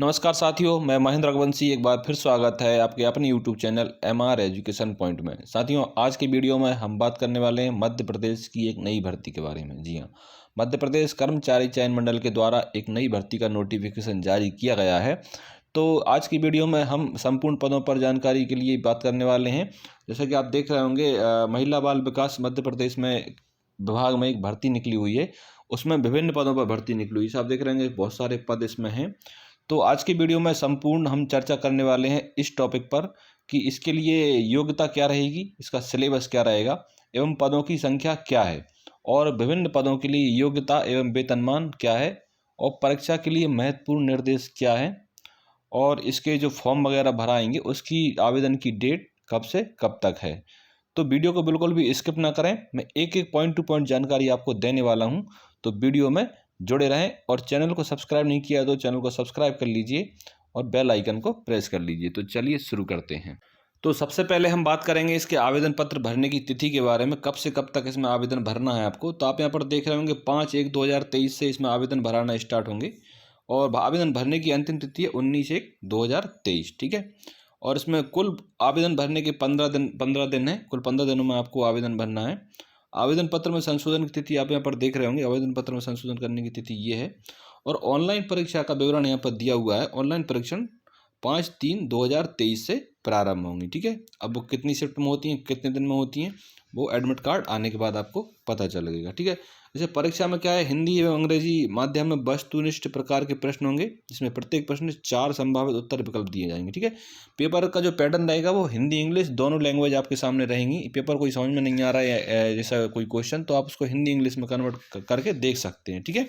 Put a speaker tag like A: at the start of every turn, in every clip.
A: नमस्कार साथियों, मैं महेंद्र रघुवंशी एक बार फिर स्वागत है आपके अपने YouTube channel MR education point में। साथियों, आज की वीडियो में हम बात करने वाले हैं मध्य प्रदेश की एक नई भर्ती के बारे में। जी हाँ, मध्य प्रदेश कर्मचारी चयन मंडल के द्वारा एक नई भर्ती का नोटिफिकेशन जारी किया गया है। तो आज की वीडियो में हम संपूर्ण पदों पर जानकारी के लिए बात करने वाले हैं। जैसा कि आप देख रहे होंगे, महिला बाल विकास मध्य प्रदेश में विभाग में एक भर्ती निकली हुई है। उसमें विभिन्न पदों पर भर्ती निकली हुई है। आप देख रहे होंगे बहुत सारे पद इसमें हैं। तो आज की वीडियो में संपूर्ण हम चर्चा करने वाले हैं इस टॉपिक पर कि इसके लिए योग्यता क्या रहेगी, इसका सिलेबस क्या रहेगा एवं पदों की संख्या क्या है और विभिन्न पदों के लिए योग्यता एवं वेतनमान क्या है और परीक्षा के लिए महत्वपूर्ण निर्देश क्या है और इसके जो फॉर्म वगैरह भराएंगे उसकी आवेदन की डेट कब से कब तक है। तो वीडियो को बिल्कुल भी स्किप ना करें, मैं एक एक पॉइंट टू पॉइंट जानकारी आपको देने वाला हूं। तो वीडियो में जुड़े रहें और चैनल को सब्सक्राइब नहीं किया तो चैनल को सब्सक्राइब कर लीजिए और बेल आइकन को प्रेस कर लीजिए। तो चलिए शुरू करते हैं। तो सबसे पहले हम बात करेंगे इसके आवेदन पत्र भरने की तिथि के बारे में, कब से कब तक इसमें आवेदन भरना है आपको। तो आप यहाँ पर देख रहे होंगे 5/1/2023 से इसमें आवेदन भराना स्टार्ट होंगे और आवेदन भरने की अंतिम तिथि है 19/1/2023। ठीक है, और इसमें कुल आवेदन भरने के 15 दिन है। कुल 15 दिनों में आपको आवेदन भरना है। आवेदन पत्र में संशोधन की तिथि आप यहाँ पर देख रहे होंगे। आवेदन पत्र में संशोधन करने की तिथि ये है और ऑनलाइन परीक्षा का विवरण यहाँ पर दिया हुआ है। ऑनलाइन परीक्षण 5/3/2023 से प्रारंभ होंगी। ठीक है, अब वो कितनी शिफ्ट में होती हैं, कितने दिन में होती हैं, वो एडमिट कार्ड आने के बाद आपको पता चलेगा। ठीक है, जैसे परीक्षा में क्या है, हिंदी एवं अंग्रेजी माध्यम में वस्तुनिष्ठ प्रकार के प्रश्न होंगे, जिसमें प्रत्येक प्रश्न 4 संभावित उत्तर विकल्प दिए जाएंगे। ठीक है, पेपर का जो पैटर्न रहेगा वो हिंदी इंग्लिश दोनों लैंग्वेज आपके सामने रहेंगी। पेपर कोई समझ में नहीं आ रहा है जैसा कोई क्वेश्चन, तो आप उसको हिंदी इंग्लिश में कन्वर्ट करके देख सकते हैं। ठीक है,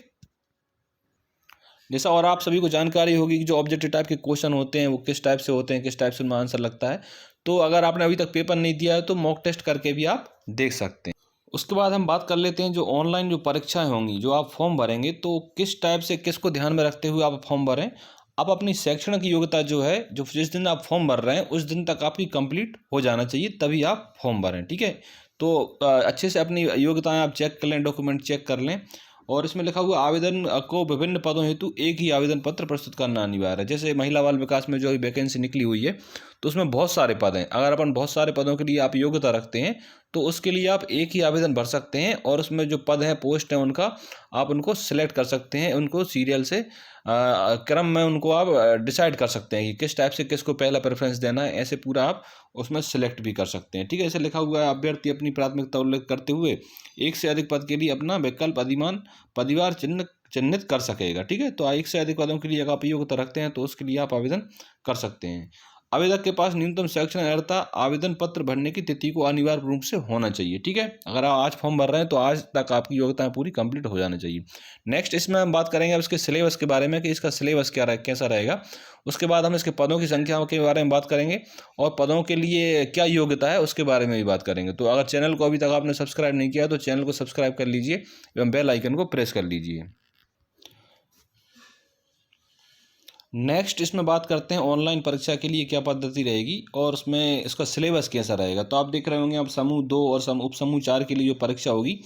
A: जैसा और आप सभी को जानकारी होगी कि जो ऑब्जेक्टिव टाइप के क्वेश्चन होते हैं वो किस टाइप से होते हैं, किस टाइप से उनमें आंसर लगता है। तो अगर आपने अभी तक पेपर नहीं दिया है तो मॉक टेस्ट करके भी आप देख सकते हैं। उसके बाद हम बात कर लेते हैं जो ऑनलाइन जो परीक्षाएं होंगी, जो आप फॉर्म भरेंगे तो किस टाइप से, किसको ध्यान में रखते हुए आप फॉर्म भरें। आप अपनी शैक्षणिक योग्यता जो है, जो जिस दिन आप फॉर्म भर रहे हैं उस दिन तक आपकी कंप्लीट हो जाना चाहिए, तभी आप फॉर्म भरें। ठीक है, तो अच्छे से अपनी योग्यताएं आप चेक कर लें, डॉक्यूमेंट चेक कर लें। और इसमें लिखा हुआ आवेदन को विभिन्न पदों हेतु एक ही आवेदन पत्र प्रस्तुत करना अनिवार्य है। जैसे महिला बाल विकास में जो वैकेंसी निकली हुई है तो उसमें बहुत सारे पद हैं। अगर अपन बहुत सारे पदों के लिए आप योग्यता रखते हैं तो उसके लिए आप एक ही आवेदन भर सकते हैं और उसमें जो पद हैं, पोस्ट हैं, उनका आप उनको सिलेक्ट कर सकते हैं। उनको सीरियल से क्रम में उनको आप डिसाइड कर सकते हैं कि किस टाइप से किसको पहला प्रेफरेंस देना है। ऐसे पूरा आप उसमें सिलेक्ट भी कर सकते हैं। ठीक है, ऐसे लिखा हुआ है अभ्यर्थी अपनी प्राथमिकता उल्लेख करते हुए एक से अधिक पद के लिए अपना विकल्प अधिमान पदवीवार चिन्हित कर सकेगा। ठीक है, तो एक से अधिक पदों के लिए अगर आप योग्यता रखते हैं तो उसके लिए आप आवेदन कर सकते हैं। आवेदक के पास न्यूनतम शैक्षणिक अर्हता आवेदन पत्र भरने की तिथि को अनिवार्य रूप से होना चाहिए। ठीक है, अगर आप आज फॉर्म भर रहे हैं तो आज तक आपकी योग्यताएं पूरी कंप्लीट हो जानी चाहिए। नेक्स्ट इसमें हम बात करेंगे अब इसके सिलेबस के बारे में कि इसका सिलेबस कैसा रहेगा। उसके बाद हम इसके पदों की संख्या के बारे में बात करेंगे और पदों के लिए क्या योग्यता है उसके बारे में भी बात करेंगे। तो अगर चैनल को अभी तक आपने सब्सक्राइब नहीं किया तो चैनल को सब्सक्राइब कर लीजिए एवं बेल आइकन को प्रेस कर लीजिए। नेक्स्ट इसमें बात करते हैं ऑनलाइन परीक्षा के लिए क्या पद्धति रहेगी और उसमें इसका सिलेबस कैसा रहेगा। तो आप देख रहे होंगे, अब समूह 2 और उप समूह 4 के लिए जो परीक्षा होगी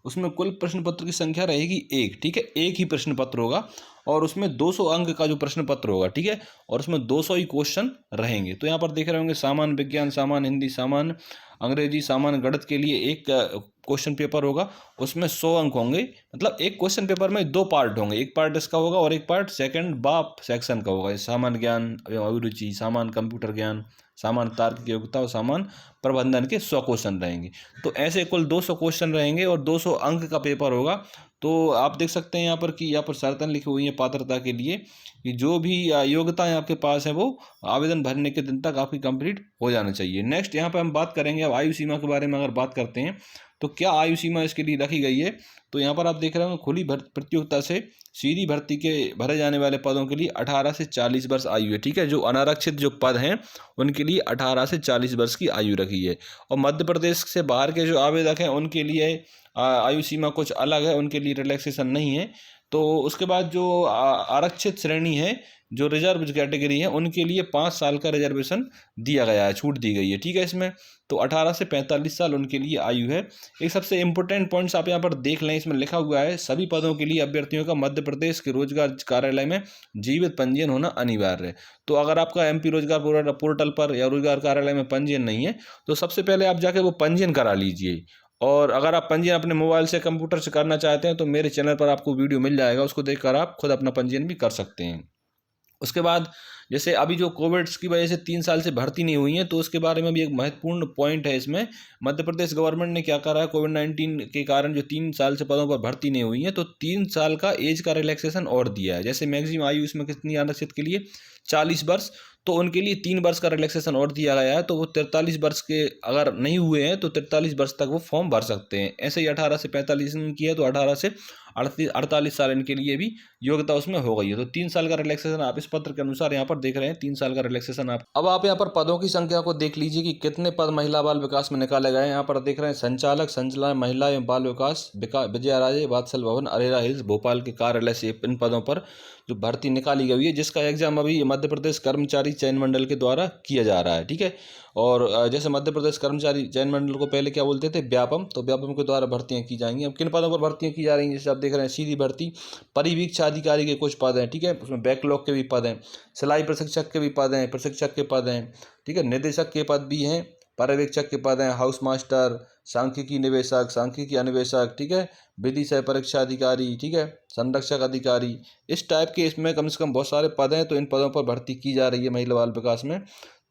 A: उसमें कुल प्रश्न पत्र की संख्या रहेगी 1। ठीक है, एक ही प्रश्न पत्र होगा और उसमें 200 अंक का जो प्रश्न पत्र होगा। ठीक है, और उसमें 200 ही क्वेश्चन रहेंगे। तो यहाँ पर देख रहे होंगे सामान्य विज्ञान, सामान्य हिंदी, सामान्य अंग्रेजी, सामान्य गणित के लिए एक क्वेश्चन पेपर होगा। उसमें 100 अंक होंगे। मतलब एक क्वेश्चन पेपर में 2 पार्ट होंगे, एक पार्ट इसका होगा और एक पार्ट सेकंड बाप सेक्शन का होगा। सामान्य ज्ञान एवं अभिरुचि, सामान्य कंप्यूटर ज्ञान, सामान्य तार्किक योग्यता और सामान्य प्रबंधन के 100 क्वेश्चन रहेंगे। तो ऐसे कुल 200 क्वेश्चन रहेंगे और 200 अंक का पेपर होगा। तो आप देख सकते हैं यहाँ पर कि यहाँ पर शर्तें लिखी हुई हैं पात्रता के लिए कि जो भी योग्यताएं आपके पास है वो आवेदन भरने के दिन तक आपकी कंप्लीट हो जाना चाहिए। नेक्स्ट यहाँ पर हम बात करेंगे अब आयु सीमा के बारे में। अगर बात करते हैं तो क्या आयु सीमा इसके लिए रखी गई है, तो यहाँ पर आप देख रहे होंगे खुली प्रतियोगिता से सीधी भर्ती के भरे जाने वाले पदों के लिए 18 से 40 वर्ष आयु है। ठीक है, जो अनारक्षित जो पद हैं उनके लिए 18 से 40 वर्ष की आयु रखी है। और मध्य प्रदेश से बाहर के जो आवेदक हैं उनके लिए आयु सीमा कुछ अलग है, उनके लिए रिलैक्सेशन नहीं है। तो उसके बाद जो आरक्षित श्रेणी है जो रिजर्व कैटेगरी है उनके लिए 5 साल का रिजर्वेशन दिया गया है, छूट दी गई है, ठीक है। इसमें तो 18 से 45 साल उनके लिए आयु है। एक सबसे इंपॉर्टेंट पॉइंट्स आप यहाँ पर देख लें, इसमें लिखा हुआ है सभी पदों के लिए अभ्यर्थियों का मध्य प्रदेश के रोजगार कार्यालय में जीवित पंजीयन होना अनिवार्य है। तो अगर आपका एमपी रोजगार पोर्टल पर या रोजगार कार्यालय में पंजीयन नहीं है तो सबसे पहले आप जाके वो पंजीयन करा लीजिए। और अगर आप पंजीयन अपने मोबाइल से कंप्यूटर से करना चाहते हैं तो मेरे चैनल पर आपको वीडियो मिल जाएगा, उसको देखकर आप खुद अपना पंजीयन भी कर सकते हैं। उसके बाद जैसे अभी जो कोविड की वजह से 3 साल से भर्ती नहीं हुई है तो उसके बारे में भी एक महत्वपूर्ण पॉइंट है इसमें। मध्य प्रदेश गवर्नमेंट ने क्या करा है, कोविड-19 के कारण जो 3 साल से पदों पर भर्ती नहीं हुई है तो 3 साल का एज का रिलैक्सेशन और दिया है। जैसे मैक्सिमम आयु इसमें कितनी आरक्षित के लिए 40 वर्ष, तो उनके लिए 3 वर्ष का रिलैक्सेशन और दिया गया है। तो वो 43 वर्ष के अगर नहीं हुए हैं तो 43 वर्ष तक वो फॉर्म भर सकते हैं। ऐसे ही 18 से 45 की है तो 18 से 48 साल इनके लिए भी योग्यता उसमें हो गई है। तो 3 साल का रिलैक्सेशन आप इस पत्र के अनुसार यहाँ पर देख रहे हैं, 3 साल का रिलैक्सेशन आप। अब आप यहाँ पर पदों की संख्या को देख लीजिए कि कितने पद महिला बाल विकास में निकाले गए हैं। यहाँ पर देख रहे हैं संचालक संचालक महिला एवं बाल विकास विजया राजे वात्सल भवन अरेरा हिल्स भोपाल के कार्यालय से इन पदों पर जो भर्ती निकाली गई है, जिसका एग्जाम अभी मध्य प्रदेश कर्मचारी चयन मंडल के द्वारा किया जा रहा है, ठीक है। और जैसे मध्य प्रदेश कर्मचारी चयन मंडल को पहले क्या बोलते थे, व्यापम, तो व्यापम के द्वारा भर्तियां की जाएंगी। अब किन पदों पर भर्तियां की जा रही हैं, जैसे आप देख रहे हैं सीधी भर्ती, परिवीक्षा अधिकारी के कुछ पद हैं, ठीक है, उसमें बैकलॉग के भी पद हैं, सिलाई प्रशिक्षक के भी पद हैं, प्रशिक्षक के पद हैं, ठीक है, निदेशक के पद भी हैं, पर्यवेक्षक के पद हैं, हाउस मास्टर, सांख्यिकी निवेशक, सांख्यिकी अन्वेषक, ठीक है, विधि सह परीक्षा अधिकारी, ठीक है, संरक्षक अधिकारी, इस टाइप के इसमें कम से कम बहुत सारे पद हैं। तो इन पदों पर भर्ती की जा रही है महिला बाल विकास में।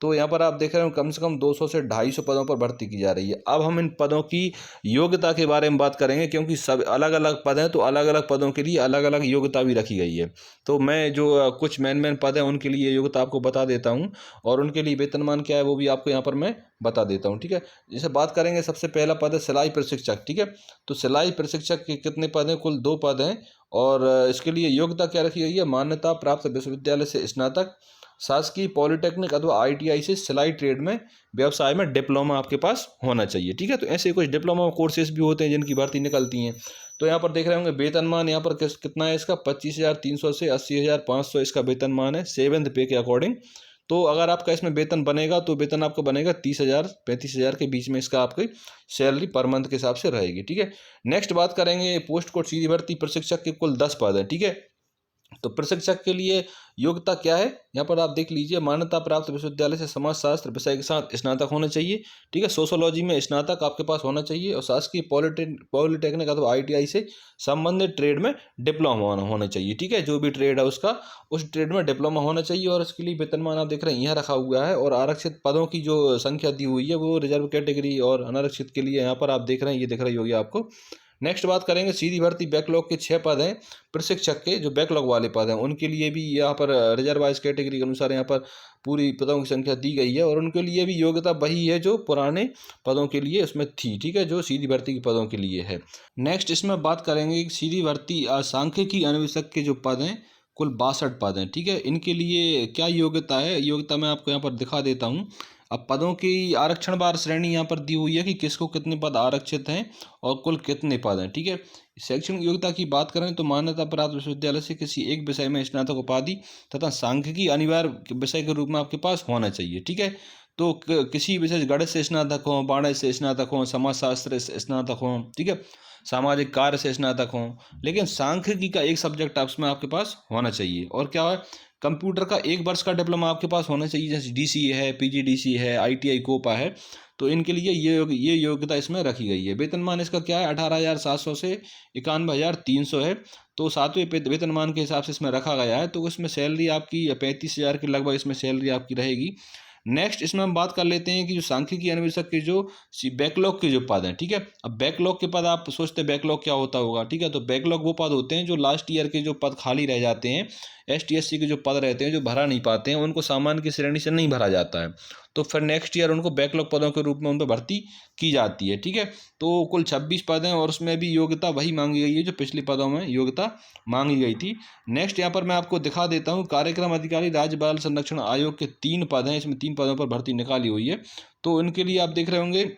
A: तो यहाँ पर आप देख रहे हो कम से कम 200 से 250 पदों पर भर्ती की जा रही है। अब हम इन पदों की योग्यता के बारे में बात करेंगे, क्योंकि सब अलग अलग पद हैं तो अलग अलग पदों के लिए अलग अलग योग्यता भी रखी गई है। तो मैं जो कुछ मेन पद हैं उनके लिए योग्यता आपको बता देता हूँ और उनके लिए वेतनमान क्या है वो भी आपको यहाँ पर मैं बता देता हूँ, ठीक है। जैसे बात करेंगे, सबसे पहला पद है सिलाई प्रशिक्षक, ठीक है। तो सिलाई प्रशिक्षक के कितने पद हैं, कुल 2 पद हैं। और इसके लिए योग्यता क्या रखी गई है, मान्यता प्राप्त विश्वविद्यालय से स्नातक, शासकीय पॉलिटेक्निक अथवा ITI से सिलाई ट्रेड में व्यवसाय में डिप्लोमा आपके पास होना चाहिए, ठीक है। तो ऐसे कुछ डिप्लोमा कोर्सेज भी होते हैं जिनकी भर्ती निकलती हैं। तो यहाँ पर देख रहे होंगे वेतनमान यहाँ पर कितना है इसका, 25,300 से 80,500 इसका वेतनमान है 7th पे के अकॉर्डिंग। तो अगर आपका इसमें वेतन बनेगा तो वेतन आपका बनेगा 30,000 35,000 के बीच में इसका आपकी सैलरी पर मंथ के हिसाब से रहेगी, ठीक है। नेक्स्ट बात करेंगे पोस्ट कोड सीधी भर्ती प्रशिक्षक के कुल 10 पद है, ठीक है। तो प्रशिक्षक के लिए योग्यता क्या है, यहाँ पर आप देख लीजिए, मान्यता प्राप्त विश्वविद्यालय से समाजशास्त्र विषय के साथ स्नातक होना चाहिए, ठीक है। सोशोलॉजी में स्नातक आपके पास होना चाहिए और शासकीय पॉलिटेक्निक अथवा ITI से संबंधित ट्रेड में डिप्लोमा होना चाहिए, ठीक है। जो भी ट्रेड है उसका उस ट्रेड में डिप्लोमा होना चाहिए। और इसके लिए वेतनमान आप देख रहे हैं यहाँ रखा हुआ है। और आरक्षित पदों की जो संख्या दी हुई है वो रिजर्व कैटेगरी और अनारक्षित के लिए यहाँ पर आप देख रहे हैं, ये दिख रही होगी आपको। नेक्स्ट बात करेंगे सीधी भर्ती बैकलॉग के 6 पद हैं प्रशिक्षक के, जो बैकलॉग वाले पद हैं उनके लिए भी यहाँ पर रिजर्वाइज कैटेगरी के अनुसार यहाँ पर पूरी पदों की संख्या दी गई है। और उनके लिए भी योग्यता वही है जो पुराने पदों के लिए उसमें थी, ठीक है, जो सीधी भर्ती के पदों के लिए है। नेक्स्ट इसमें बात करेंगे कि सीधी भर्ती सांख्यिकी अन्वेषक के जो पद हैं कुल 62 पद हैं, ठीक है। इनके लिए क्या योग्यता है, योग्यता मैं आपको यहाँ पर दिखा देता हूँ। अब पदों की आरक्षण बार श्रेणी यहाँ पर दी हुई है कि किसको कितने पद आरक्षित हैं और कुल कितने पद हैं, ठीक है। शैक्षणिक योग्यता की बात करें तो मान्यता प्राप्त विश्वविद्यालय से किसी एक विषय में स्नातक उपाधि तथा सांख्यिकी अनिवार्य विषय के रूप में आपके पास होना चाहिए, ठीक है। तो किसी विषय गणित से स्नातक हो, वाणिज्य से स्नातक हो, समाजशास्त्र से स्नातक हो, ठीक है, सामाजिक कार्य से स्नातक हो, लेकिन सांख्यिकी का एक सब्जेक्ट उसमें आपके पास होना चाहिए। और क्या है, कंप्यूटर का 1 वर्ष का डिप्लोमा आपके पास होना चाहिए, जैसे DCA है, PGDC है, ITI कोपा है। तो इनके लिए ये योग्यता इसमें रखी गई है। वेतनमान इसका क्या है, 18,700 से 91,300 है। तो 7वें वेतनमान के हिसाब से इसमें रखा गया है। तो इसमें सैलरी आपकी 35,000 के लगभग इसमें सैलरी आपकी रहेगी। नेक्स्ट इसमें हम बात कर लेते हैं कि जो सांख्यिकी अन्वेषक के जो बैकलॉग के जो पद हैं, ठीक है। अब बैकलॉग के पद आप सोचते हैं बैकलॉग क्या होता होगा, ठीक है। तो बैकलॉग वो पद होते हैं जो लास्ट ईयर के जो पद खाली रह जाते हैं, ST SC के जो पद रहते हैं जो भरा नहीं पाते हैं, उनको सामान्य की श्रेणी से नहीं भरा जाता है, तो फिर नेक्स्ट ईयर उनको बैकलॉग पदों के रूप में उन पर भर्ती की जाती है, ठीक है। तो कुल 26 पद हैं और उसमें भी योग्यता वही मांगी गई है जो पिछले पदों में योग्यता मांगी गई थी। नेक्स्ट यहाँ पर मैं आपको दिखा देता हूँ, कार्यक्रम अधिकारी राज्य बाल संरक्षण आयोग के 3 पद हैं, इसमें 3 पदों पर भर्ती निकाली हुई है। तो इनके लिए आप देख रहे होंगे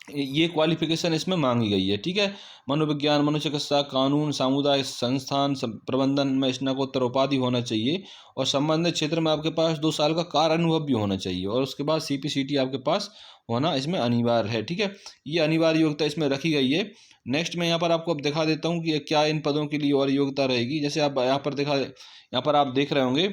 A: ये क्वालिफिकेशन इसमें मांगी गई है। ठीक है, मनोविज्ञान, मनोचिकित्सा, कानून, सामुदायिक संस्थान प्रबंधन में स्नातकोत्तर उपाधि होना चाहिए और संबंधित क्षेत्र में आपके पास 2 साल का कार्य अनुभव भी होना चाहिए और उसके बाद CPCT आपके पास होना इसमें अनिवार्य है। ठीक है, ये अनिवार्य योग्यता इसमें रखी गई है। नेक्स्ट मैं यहाँ पर आपको अब दिखा देता हूँ कि क्या इन पदों के लिए और योग्यता रहेगी। जैसे आप यहाँ पर आप देख रहे होंगे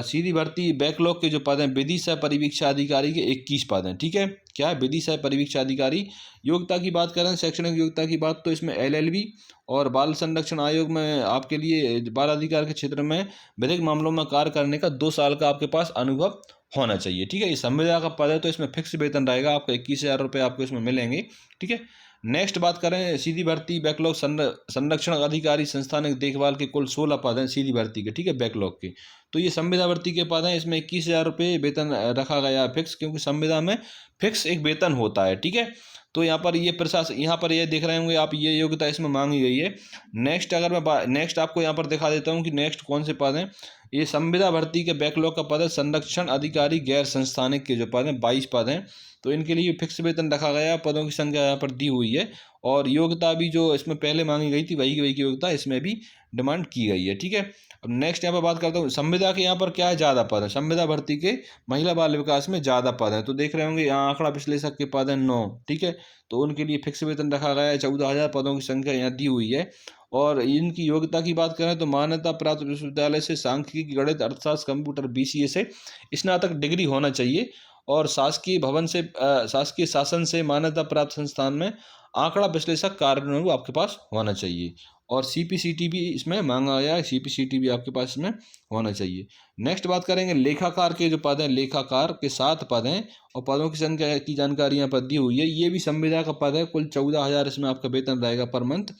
A: सीधी भर्ती बैकलॉग के जो पद हैं, विधि सह परिवीक्षा अधिकारी के 21 पद हैं। ठीक है, क्या है, विधि सह परिवीक्षा अधिकारी। योग्यता की बात करें, शैक्षणिक योग्यता की बात, तो इसमें LLB और बाल संरक्षण आयोग में आपके लिए बाल अधिकार के क्षेत्र में विधिक मामलों में कार्य करने का 2 साल का आपके पास अनुभव होना चाहिए। ठीक है, ये संविदा का पद है तो इसमें फिक्स वेतन रहेगा आपका, 21,000 रुपये आपको इसमें मिलेंगे। ठीक है, नेक्स्ट बात करें सीधी भर्ती बैकलॉग संरक्षण अधिकारी संस्थानिक देखभाल के कुल 16 पद हैं सीधी भर्ती के। ठीक है, बैकलॉग के, तो ये संविदा भर्ती के पद हैं। इसमें 21,000 रुपये वेतन रखा गया है फिक्स, क्योंकि संविदा में फिक्स एक वेतन होता है। ठीक है, तो यहाँ पर ये प्रशासन, यहाँ पर ये देख रहे होंगे आप, ये योग्यता इसमें मांगी गई है। नेक्स्ट अगर मैं नेक्स्ट आपको यहाँ पर दिखा देता हूँ कि नेक्स्ट कौन से पद हैं। ये संविदा भर्ती के बैकलॉग का पद है संरक्षण अधिकारी गैर संस्थानिक के जो पद हैं 22 पद हैं, तो इनके लिए फिक्स वेतन रखा गया है। पदों की संख्या यहाँ पर दी हुई है और योग्यता भी जो इसमें पहले मांगी गई थी वही की योग्यता इसमें भी डिमांड की गई है। ठीक है, अब नेक्स्ट यहाँ पर बात करता हूँ संविदा के, यहाँ पर क्या है, ज़्यादा पद है संविदा भर्ती के, महिला बाल विकास में ज़्यादा पद है। तो देख रहे होंगे यहाँ आंकड़ा विश्लेषक के पद हैं 9। ठीक है, तो उनके लिए फिक्स वेतन रखा गया है। 14,000 पदों की संख्या यहाँ दी हुई है और इनकी योग्यता की बात करें तो मान्यता प्राप्त विश्वविद्यालय से सांख्यिकी, गणित, अर्थशास्त्र, कंप्यूटर, BCA से स्नातक डिग्री होना चाहिए और शासकीय शासन से मान्यता प्राप्त संस्थान में आंकड़ा विश्लेषक कार्य अनुभव आपके पास होना चाहिए और CPCT भी इसमें मांगा गया है। CPCT भी आपके पास इसमें होना चाहिए। नेक्स्ट बात करेंगे लेखाकार के जो पद हैं, लेखाकार के 7 पद हैं और पदों की संख्या की जानकारी यहाँ पर दी हुई है। ये भी संविदा का पद है, कुल 14,000 इसमें आपका वेतन रहेगा पर मंथ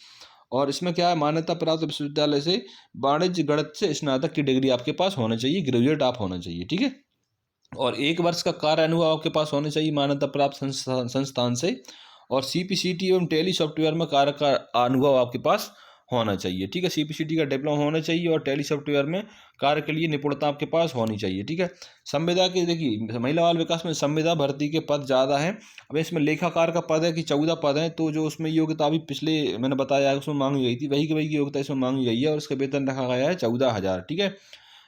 A: और इसमें क्या है, मान्यता प्राप्त विश्वविद्यालय से वाणिज्य गणित से स्नातक की डिग्री आपके पास होना चाहिए, ग्रेजुएट आप होना चाहिए। ठीक है, और 1 वर्ष का कार्य अनुभव आपके पास होना चाहिए मान्यता प्राप्त संस्थान से और CPCT एवं टेली सॉफ्टवेयर में कार्य का अनुभव आपके पास होना चाहिए। ठीक है, CPCT का डिप्लोमा होना चाहिए और टेली सॉफ्टवेयर में कार्य के लिए निपुणता आपके पास होनी चाहिए। ठीक है, संविदा के देखिए महिला बाल विकास में संविदा भर्ती के पद ज़्यादा हैं। अब इसमें लेखाकार का पद है कि 14 पद हैं, तो जो उसमें योग्यता अभी पिछले मैंने बताया उसमें मांगी गई थी वही की योग्यता इसमें मांगी गई है और उसका वेतन रखा गया है 14,000। ठीक है,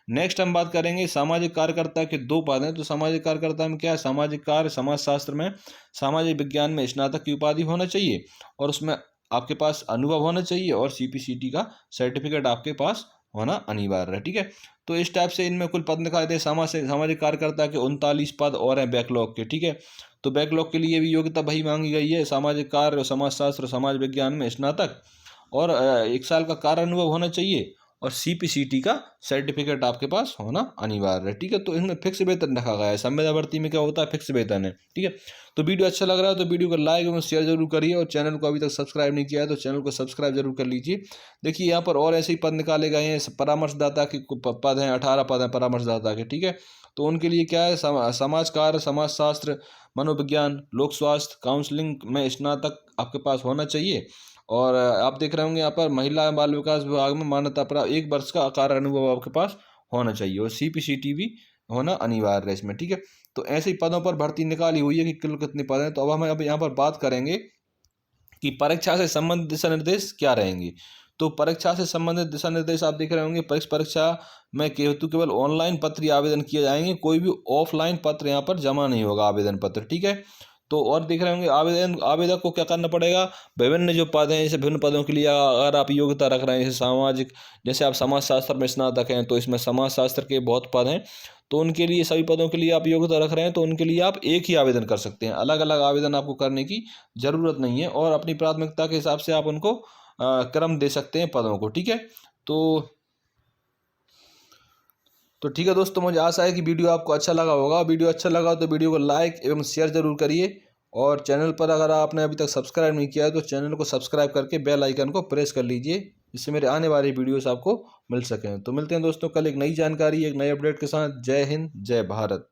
A: नेक्स्ट हम बात करेंगे सामाजिक कार्यकर्ता के 2 पद हैं। तो सामाजिक कार्यकर्ता में क्या है, सामाजिक कार्य समाजशास्त्र में सामाजिक विज्ञान में स्नातक की उपाधि होना चाहिए और उसमें आपके पास अनुभव होना चाहिए और CPCT का सर्टिफिकेट आपके पास होना अनिवार्य है। ठीक है, तो इस टाइप से इनमें कुल पद दिखाई दे। सामाजिक कार्यकर्ता के 39 पद और हैं बैकलॉग के। ठीक है, तो बैकलॉग के लिए भी योग्यता वही मांगी गई है, सामाजिक कार्य, समाजशास्त्र, समाज विज्ञान में स्नातक और 1 साल का कार्य अनुभव होना चाहिए और CPCT का सर्टिफिकेट आपके पास होना अनिवार्य है। ठीक है, तो इसमें फिक्स वेतन रखा गया है। संविदा भर्ती में क्या होता है, फिक्स वेतन है। ठीक है, तो वीडियो अच्छा लग रहा है तो वीडियो को लाइक एवं शेयर जरूर करिए और चैनल को अभी तक सब्सक्राइब नहीं किया है तो चैनल को सब्सक्राइब जरूर कर लीजिए। देखिए यहाँ पर और ऐसे ही पद निकाले गए हैं, परामर्शदाता के पद हैं, 18 पद हैं परामर्शदाता के। ठीक है, तो उनके लिए क्या है, समाज कार्य, समाजशास्त्र, मनोविज्ञान, लोक स्वास्थ्य, काउंसलिंग में स्नातक आपके पास होना चाहिए और आप देख रहे होंगे यहाँ पर महिला बाल विकास विभाग में मान्यता प्राप्त 1 वर्ष का कार्य अनुभव आपके पास होना चाहिए और CPCT भी होना अनिवार्य है इसमें। ठीक है, तो ऐसे ही पदों पर भर्ती निकाली हुई है कि कुल कितने पद हैं। तो अब हम यहाँ पर बात करेंगे कि परीक्षा से संबंधित दिशा निर्देश क्या रहेंगे। तो परीक्षा से संबंधित दिशा निर्देश आप देख रहे होंगे, परीक्षा में केवल ऑनलाइन पत्र ही आवेदन किए जाएंगे, कोई भी ऑफलाइन पत्र यहाँ पर जमा नहीं होगा, आवेदन पत्र। ठीक है, तो और देख रहे होंगे आवेदक को क्या करना पड़ेगा, विभिन्न जो पद हैं, जैसे विभिन्न पदों के लिए अगर आप योग्यता रख रहे हैं, जैसे आप समाजशास्त्र में स्नातक हैं तो इसमें समाजशास्त्र के बहुत पद हैं, तो उनके लिए सभी पदों के लिए आप योग्यता रख रहे हैं तो उनके लिए आप एक ही आवेदन कर सकते हैं, अलग अलग आवेदन आपको करने की ज़रूरत नहीं है और अपनी प्राथमिकता के हिसाब से आप उनको क्रम दे सकते हैं पदों को। ठीक है, तो ठीक है दोस्तों, मुझे आशा है कि वीडियो आपको अच्छा लगा होगा। वीडियो अच्छा लगा तो वीडियो को लाइक एवं शेयर जरूर करिए और चैनल पर अगर आपने अभी तक सब्सक्राइब नहीं किया है तो चैनल को सब्सक्राइब करके बेल आइकन को प्रेस कर लीजिए, जिससे मेरे आने वाली वीडियोस आपको मिल सकें। तो मिलते हैं दोस्तों कल एक नई जानकारी, एक नए अपडेट के साथ। जय हिंद, जय भारत।